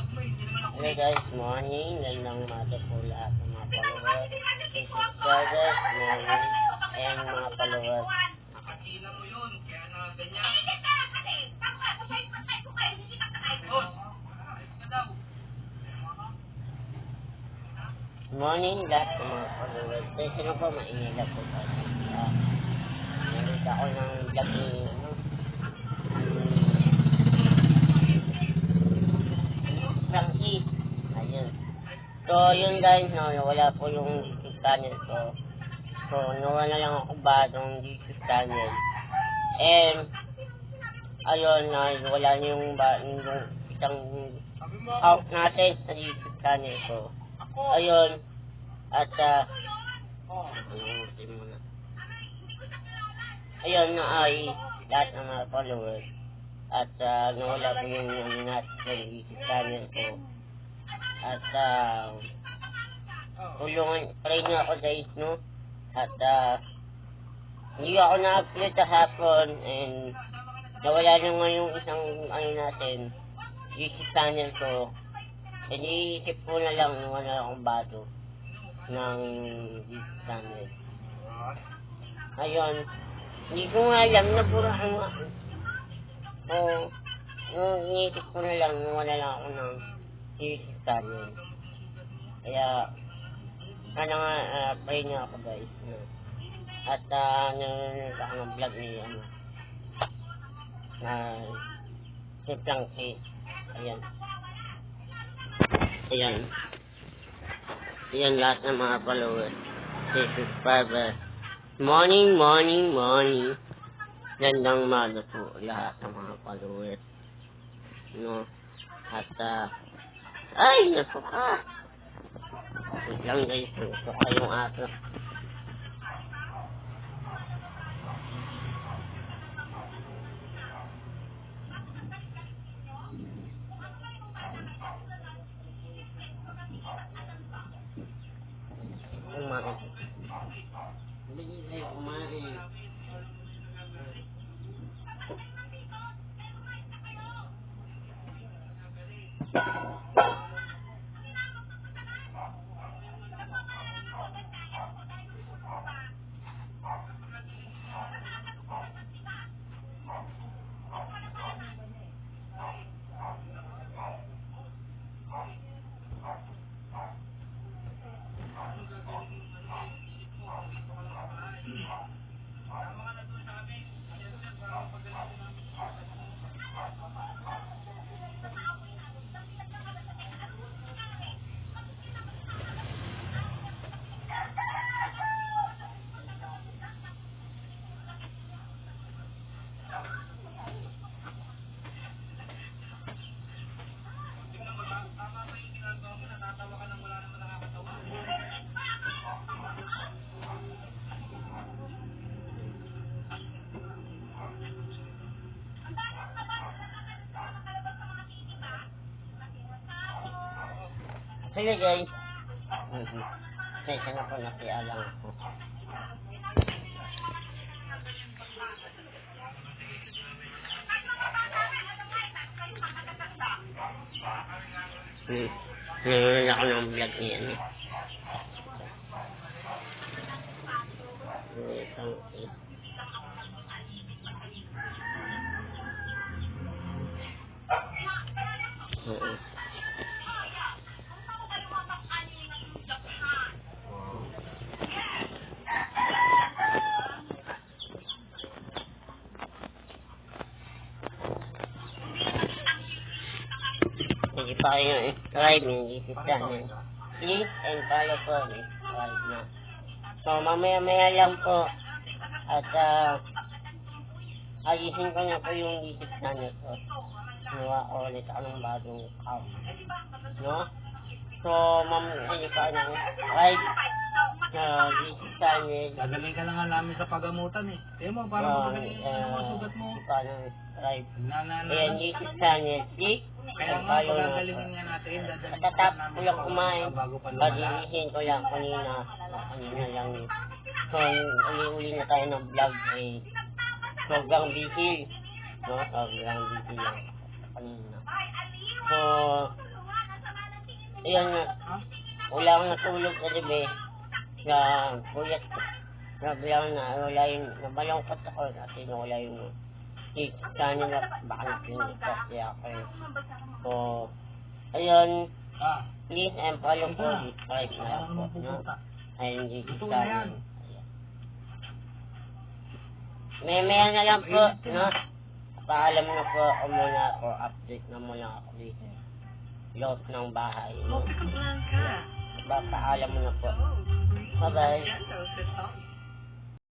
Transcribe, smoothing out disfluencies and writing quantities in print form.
Hello guys, morning. Gandang umaga po lahat ng mga followers, subscribers, morning, and mga followers. Nakakila mo yun, kaya na ganyan. Morning lahat ng mga followers. Sino po mainila po tayo? Nanood ako ng vlog ni Frankie. Ayun. So yun guys, no, nawala po yung YouTube channel ko. So nawala lang ako ba ng YouTube channel. And ayun, wala na yung isang out natin sa YouTube channel ko. Ayun. At ayun na ay lahat ng mga followers. At nawala po yung natin sa YouTube channel ko. At tulungan, try nyo ako guys, no? At hindi ako na-upload kahapon and nawala na nga yung isang natin, YouTube channel ko. And iisip ko na lang nung wala akong bago ng YouTube channel. Ayun, hindi ko nga alam na pura nga. Iniisip ko na lang nung wala lang ako ng YouTube channel. Kaya sana nga pray nyo ako guys, no? At nanonood ako ng vlog ni si Frankie. Ayan lahat ng mga followers, si subscribers. Morning. Gandang umaga po lahat ng mga followers, no? At ay nasuka. Wait lang guys, nasuka yung aso. Kumain. Sige guys. Kaya na po nakialang ako. Nanonood ako ng vlog niya. Hindi pa kayo subscribe ng YouTube channel. Please and follow po. Subscribe na. So mamaya lang po. At ayusin ko na po yung YouTube channel ko. Nawa ulit ako ng bagong account. No? So hindi pa kayo subscribe sa YouTube channel. Dadalhin ka lang namin sa pagamutan eh. Kaya mo, parang magaling yung sugat mo. Hindi pa kayo subscribe. Ayan, YouTube channel. Please. Kaya nga, pagagalingin nga natin, dadalhin ka Katatapos ko lang namin kumain, bago pa lumala. pag-iisin ko lang kanina lang. So, uli-uli na tayo ng vlog eh. Sobrang busy. No? Sobrang busy lang kanina. So, Ayan na, Ha? wala akong natulog sa gabi. Na puyat ko. Nablang na, wala yung, nabalangkot ako kasi wala yung sana na baka napinig kasi ako eh. So, ayun, Ah. please and follow po, subscribe na Parang po, no? pupunta. Ayun, dito Ito sa na yan. Maya na lang po, no? Paalam na po ako muna ako, update na muna ako dito. Loob ng bahay, no? Paalam mo na po. Bye-bye.